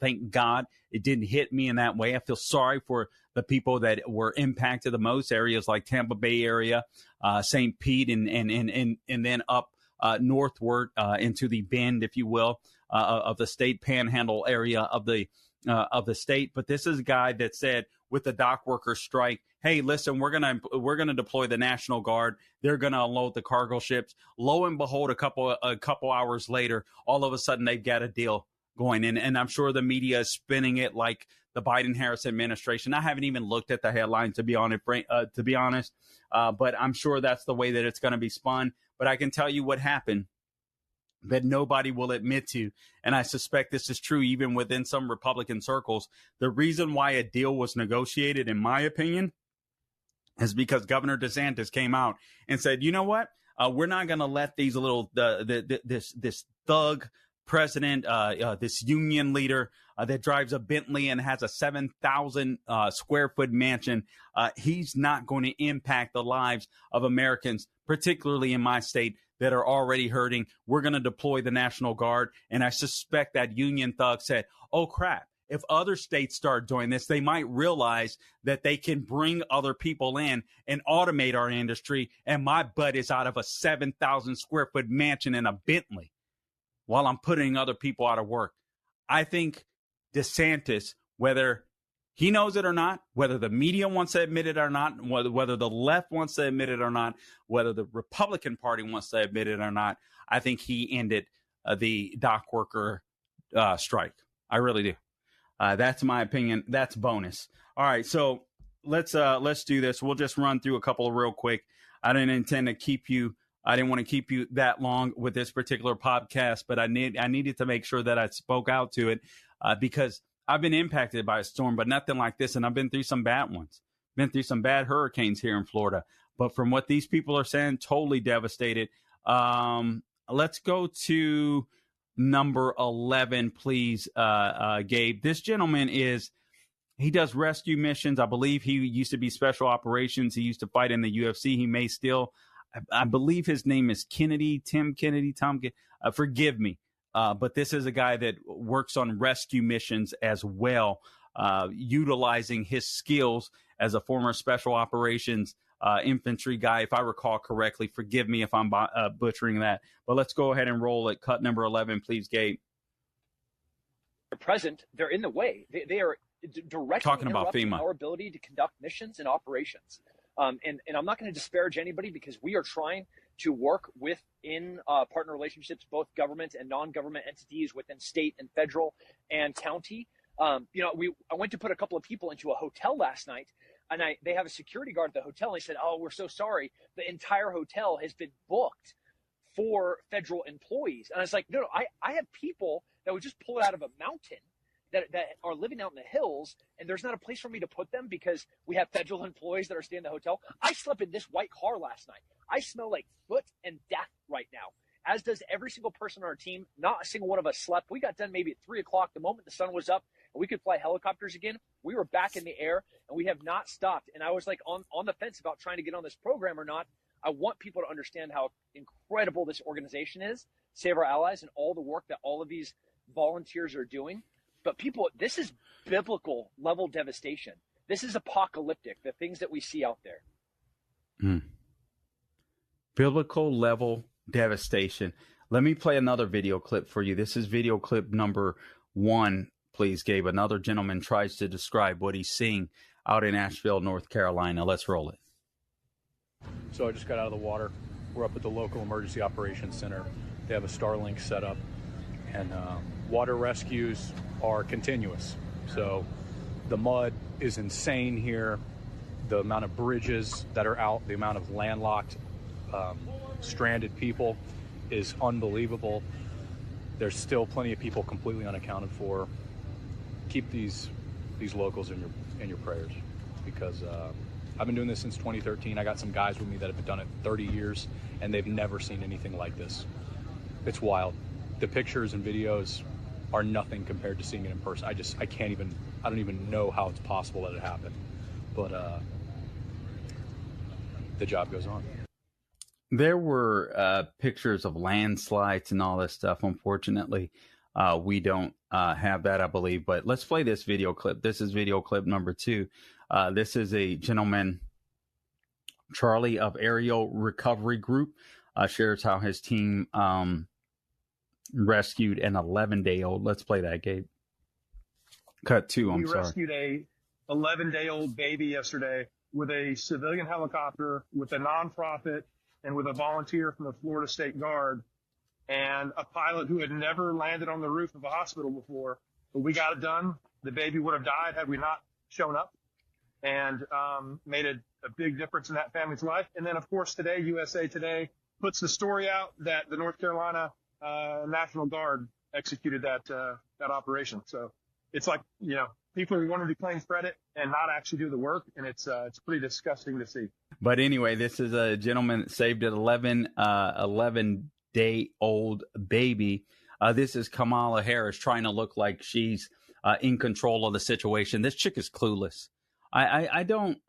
Thank God it didn't hit me in that way. I feel sorry for the people that were impacted the most, areas like Tampa Bay area, St. Pete, and then up northward into the bend, if you will, of the state panhandle area of the state. But this is a guy that said with the dock workers strike, hey, listen, we're gonna deploy the National Guard. They're gonna unload the cargo ships. Lo and behold, a couple hours later, all of a sudden they've got a deal going in, and I'm sure the media is spinning it like the Biden-Harris administration. I haven't even looked at the headline to be honest, but I'm sure that's the way that it's going to be spun. But I can tell you what happened that nobody will admit to, and I suspect this is true even within some Republican circles. The reason why a deal was negotiated, in my opinion, is because Governor DeSantis came out and said, you know what? We're not going to let these this thug president, this union leader that drives a Bentley and has a 7,000 square foot mansion. He's not going to impact the lives of Americans, particularly in my state, that are already hurting. We're going to deploy the National Guard. And I suspect that union thug said, oh, crap. If other states start doing this, they might realize that they can bring other people in and automate our industry. And my butt is out of a 7,000 square foot mansion in a Bentley while I'm putting other people out of work. I think DeSantis, whether he knows it or not, whether the media wants to admit it or not, whether the left wants to admit it or not, whether the Republican Party wants to admit it or not, I think he ended the dock worker strike. I really do. That's my opinion. That's bonus. All right, so let's do this. We'll just run through a couple of real quick. I didn't intend to keep you. I didn't want to keep you that long with this particular podcast, but I needed to make sure that I spoke out to it because I've been impacted by a storm, but nothing like this. And I've been through some bad ones, been through some bad hurricanes here in Florida. But from what these people are saying, totally devastated. Let's go to number 11, please, Gabe. This gentleman he does rescue missions. I believe he used to be special operations. He used to fight in the UFC. He may still. I believe his name is Tim Kennedy. Forgive me. But this is a guy that works on rescue missions as well, utilizing his skills as a former special operations infantry guy, if I recall correctly. Forgive me if I'm butchering that. But let's go ahead and roll it. Cut number 11, please, Gabe. They're present. They're in the way. They are directly talking about FEMA. Our ability to conduct missions and operations. And I'm not going to disparage anybody because we are trying to work within partner relationships, both government and non-government entities within state and federal and county. I went to put a couple of people into a hotel last night, and they have a security guard at the hotel. And they said, "Oh, we're so sorry. The entire hotel has been booked for federal employees." And I was like, "No, I have people that would just pull it out of a mountain that are living out in the hills, and there's not a place for me to put them because we have federal employees that are staying in the hotel." I slept in this white car last night. I smell like foot and death right now, as does every single person on our team. Not a single one of us slept. We got done maybe at 3 o'clock. The moment the sun was up and we could fly helicopters again, we were back in the air, and we have not stopped. And I was like on the fence about trying to get on this program or not. I want people to understand how incredible this organization is, Save Our Allies, and all the work that all of these volunteers are doing. But people, this is biblical level devastation. This is apocalyptic, the things that we see out there. Biblical level devastation. Let me play another video clip for you. This is video clip number 1, please, Gabe. Another gentleman tries to describe what he's seeing out in Asheville, North Carolina. Let's roll it. So I just got out of the water. We're up at the local emergency operations center. They have a Starlink set up, and water rescues are continuous. So the mud is insane here. The amount of bridges that are out, the amount of landlocked, stranded people is unbelievable. There's still plenty of people completely unaccounted for. Keep these locals in your prayers, because I've been doing this since 2013. I got some guys with me that have done it 30 years, and they've never seen anything like this. It's wild. The pictures and videos are nothing compared to seeing it in person. I don't even know how it's possible that it happened. But the job goes on. There were pictures of landslides and all this stuff, unfortunately. We don't have that, I believe. But let's play this video clip. This is video clip number 2. This is a gentleman, Charlie of Aerial Recovery Group, shares how his team rescued an 11-day-old. Let's play that, Gabe. Cut 2, I'm sorry. We rescued a 11-day-old baby yesterday with a civilian helicopter, with a nonprofit, and with a volunteer from the Florida State Guard, and a pilot who had never landed on the roof of a hospital before. But we got it done. The baby would have died had we not shown up, and made a big difference in that family's life. And then, of course, today, USA Today puts the story out that the North Carolina National Guard executed that operation. So it's like, people are wanting to claim credit and not actually do the work, and it's pretty disgusting to see. But anyway, this is a gentleman that saved an 11-day-old baby. This is Kamala Harris trying to look like she's in control of the situation. This chick is clueless. I don't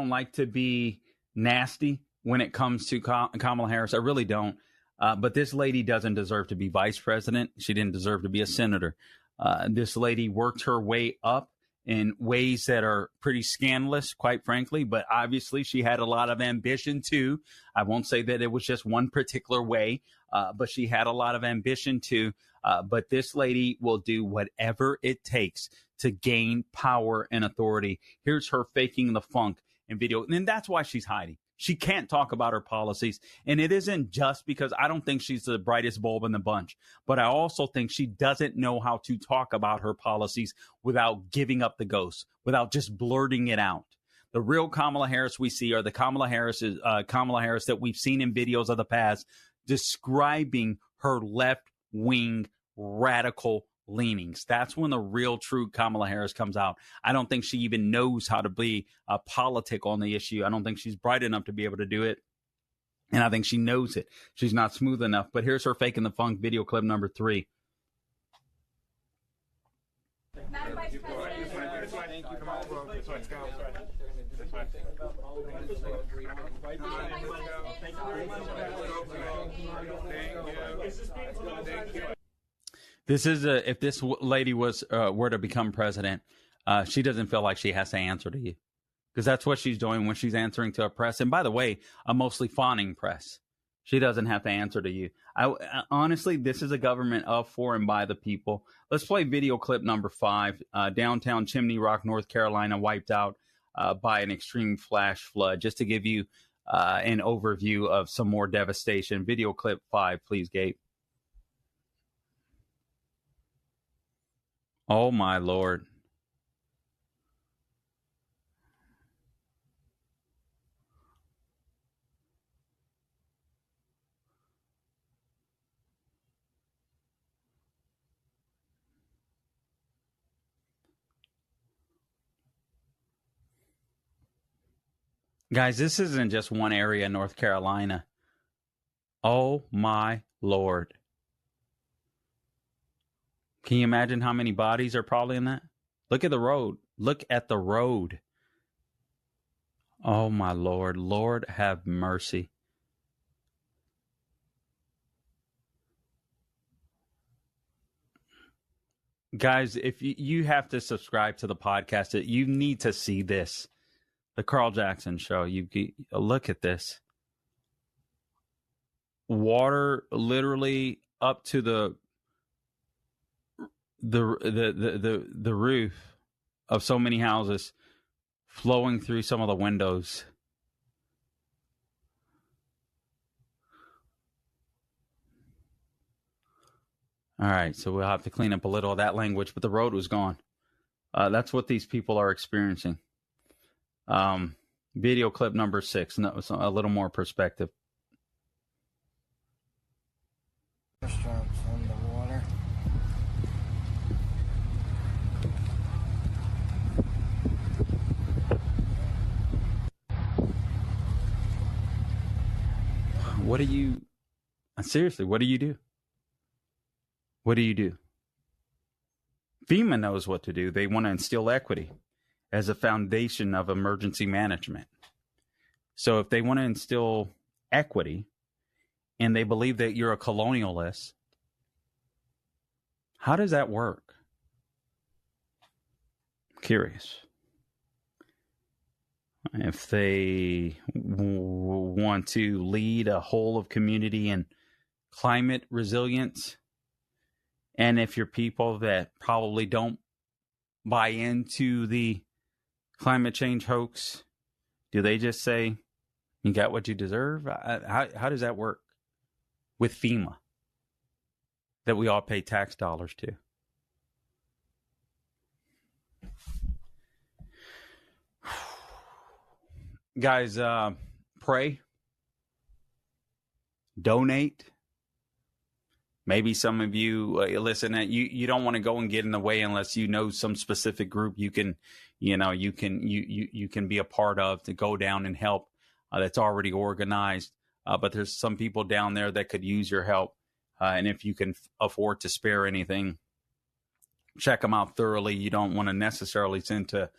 like to be nasty when it comes to Kamala Harris. I really don't. But this lady doesn't deserve to be vice president. She didn't deserve to be a senator. This lady worked her way up in ways that are pretty scandalous, quite frankly. But obviously, she had a lot of ambition, too. I won't say that it was just one particular way, but she had a lot of ambition, too. But this lady will do whatever it takes to gain power and authority. Here's her faking the funk in video. And that's why she's hiding. She can't talk about her policies. And it isn't just because I don't think she's the brightest bulb in the bunch, but I also think she doesn't know how to talk about her policies without giving up the ghost, without just blurting it out. The real Kamala Harris we see are the Kamala Harris that we've seen in videos of the past describing her left-wing radical leanings. That's when the real true Kamala Harris comes out. I don't think she even knows how to be a politic on the issue. I don't think she's bright enough to be able to do it. And I think she knows it. She's not smooth enough. But here's her faking the funk video clip number 3. Madam Vice President. This is if this lady were to become president, she doesn't feel like she has to answer to you, because that's what she's doing when she's answering to a press. And by the way, a mostly fawning press. She doesn't have to answer to you. Honestly, this is a government of, for, and by the people. Let's play video clip number 5. Downtown Chimney Rock, North Carolina, wiped out by an extreme flash flood. Just to give you an overview of some more devastation. Video clip 5, please, Gabe. Oh, my Lord. Guys, this isn't just one area in North Carolina. Oh, my Lord. Can you imagine how many bodies are probably in that? Look at the road. Look at the road. Oh, my Lord. Lord, have mercy. Guys, if you have to subscribe to the podcast, you need to see this. The Carl Jackson Show. You look at this. Water literally up to the roof of so many houses, flowing through some of the windows. All right, so we'll have to clean up a little of that language, but the road was gone. That's what these people are experiencing. Video clip number 6. No, a little more perspective. Restaurants underwater. What do you... Seriously, what do you do? What do you do? FEMA knows what to do. They want to instill equity as a foundation of emergency management. So if they want to instill equity and they believe that you're a colonialist, how does that work? I'm curious. If they want to lead a whole of community and climate resilience, and if you're people that probably don't buy into the climate change hoax, do they just say, you got what you deserve? How does that work with FEMA that we all pay tax dollars to? Guys, pray, donate. Maybe some of you listen. You don't want to go and get in the way unless you know some specific group you can be a part of to go down and help. That's already organized. But there's some people down there that could use your help. And if you can afford to spare anything, check them out thoroughly. You don't want to necessarily send to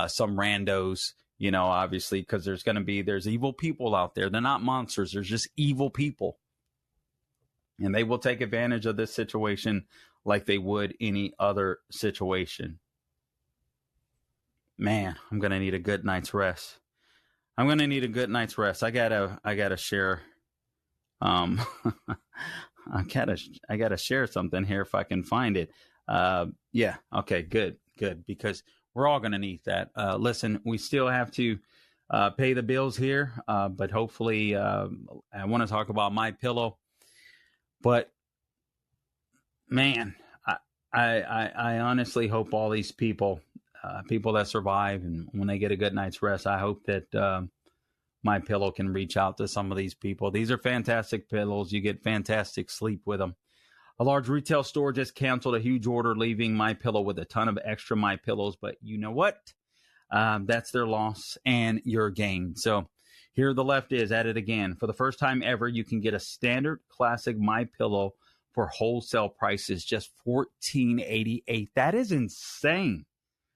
some randos, obviously, because there's evil people out there. They're not monsters. There's just evil people. And they will take advantage of this situation like they would any other situation. Man, I'm going to need a good night's rest. I gotta share. I gotta share something here if I can find it. Yeah. Okay. Good. Because we're all gonna need that. Listen, we still have to pay the bills here, but hopefully, I want to talk about My Pillow. But man, I honestly hope all these people that survive, and when they get a good night's rest, I hope that My Pillow can reach out to some of these people. These are fantastic pillows. You get fantastic sleep with them. A large retail store just canceled a huge order, leaving My Pillow with a ton of extra My Pillows. But you know what? That's their loss and your gain. So here the left is at it again. For the first time ever, you can get a standard classic My Pillow for wholesale prices, just $14.88. That is insane.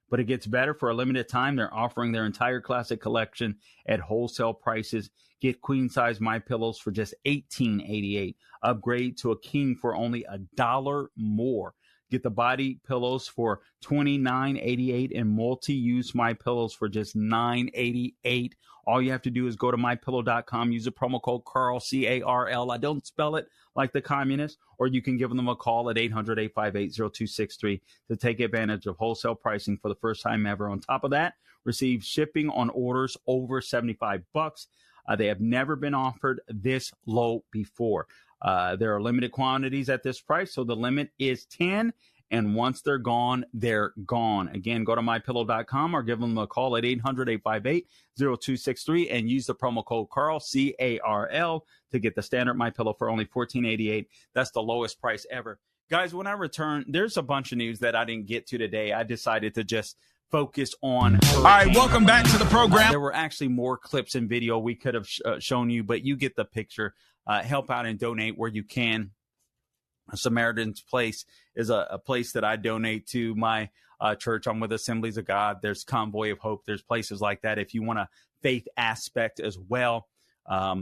But it gets better. For a limited time, they're offering their entire classic collection at wholesale prices. Get queen size My Pillows for just $18.88. Upgrade to a king for only $1 more. Get the body pillows for $29.88 and multi-use My Pillows for just $9.88. All you have to do is go to mypillow.com, use the promo code Carl, C-A-R-L. I don't spell it like the communists, or you can give them a call at 800-858-0263 to take advantage of wholesale pricing for the first time ever. On top of that, receive shipping on orders over $75. They have never been offered this low before. There are limited quantities at this price, so the limit is 10. And once they're gone, they're gone. Again, go to mypillow.com or give them a call at 800-858-0263 and use the promo code Carl, C-A-R-L, to get the standard My Pillow for only $14.88. That's the lowest price ever. Guys, when I return, there's a bunch of news that I didn't get to today. I decided to just focus on hurricane. All right, welcome back to the program. There were actually more clips and video we could have shown you, but you get the picture. Help out and donate where you can. Samaritan's Place is a place that I donate to my church. I'm with Assemblies of God. There's Convoy of Hope. There's places like that. If you want a faith aspect as well,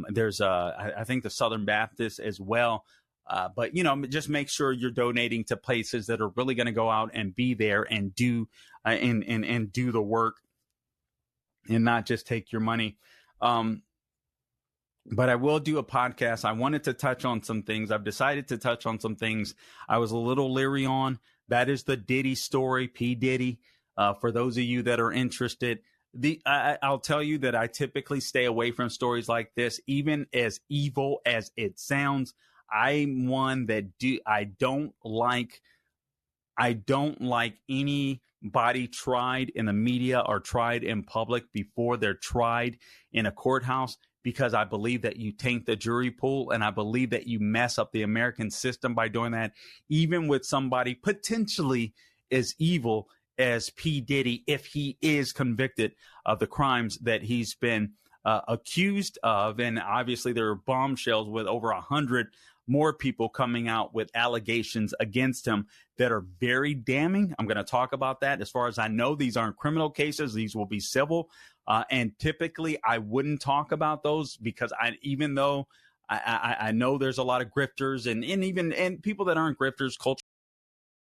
there's I think the Southern Baptist as well. But, just make sure you're donating to places that are really going to go out and be there and do and do the work and not just take your money. But I will do a podcast. I wanted to touch on some things. I've decided to touch on some things I was a little leery on. That is the Diddy story, P. Diddy. For those of you that are interested, I'll tell you that I typically stay away from stories like this, even as evil as it sounds. I'm one that I don't like anybody tried in the media or tried in public before they're tried in a courthouse, because I believe that you taint the jury pool, and I believe that you mess up the American system by doing that, even with somebody potentially as evil as P. Diddy, if he is convicted of the crimes that he's been accused of. And obviously there are bombshells with over 100 more people coming out with allegations against him that are very damning. I'm going to talk about that. As far as I know, these aren't criminal cases. These will be civil. And typically I wouldn't talk about those because even though I know there's a lot of grifters and even people that aren't grifters, culture